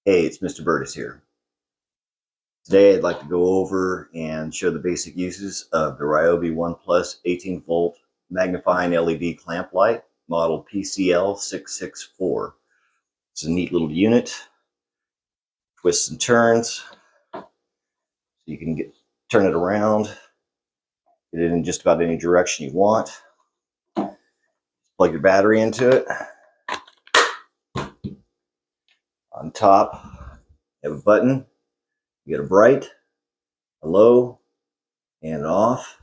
Hey, it's Mr. Berdis here. Today I'd like to go over and show the basic uses of the Ryobi One Plus 18 volt magnifying LED clamp light, model PCL664. It's a neat little unit, twists and turns, so you can turn it around, get it in just about any direction you want. Plug your battery into it. On top, you have a button. You get a bright, a low, and an off.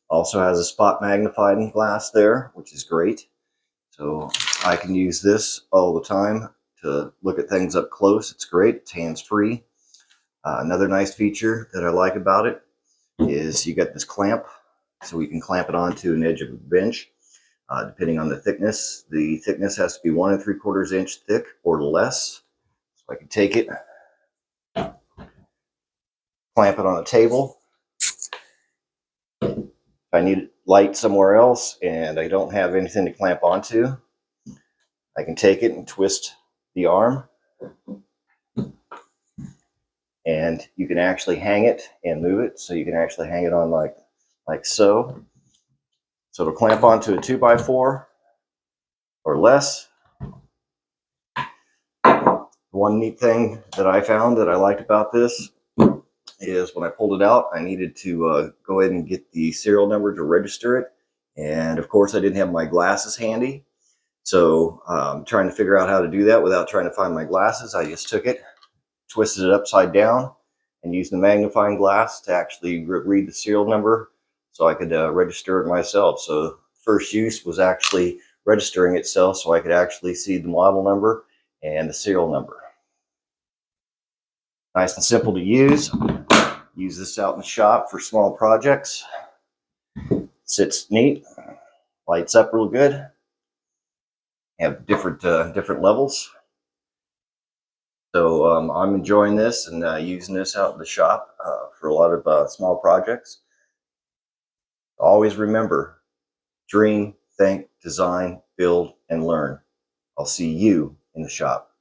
Also has a spot magnifying glass there, which is great. So I can use this all the time to look at things up close. It's great. It's hands-free. Another nice feature that I like about it is you got this clamp, so we can clamp it onto an edge of a bench. Depending on the thickness has to be 1 3/4 inch thick or less. So I can take it, clamp it on a table. If I need light somewhere else and I don't have anything to clamp onto, I can take it and twist the arm, and you can actually hang it and move it. So you can actually hang it on like so. So it'll clamp onto a 2x4 or less. One neat thing that I found that I liked about this is when I pulled it out, I needed to go ahead and get the serial number to register it. And of course I didn't have my glasses handy. So trying to figure out how to do that without trying to find my glasses, I just took it, twisted it upside down, and used the magnifying glass to actually read the serial number so I could register it myself. So first use was actually registering itself so I could actually see the model number and the serial number. Nice and simple to use. Use this out in the shop for small projects. Sits neat, lights up real good. Have different levels. So I'm enjoying this and using this out in the shop for a lot of small projects. Always remember, dream, think, design, build, and learn. I'll see you in the shop.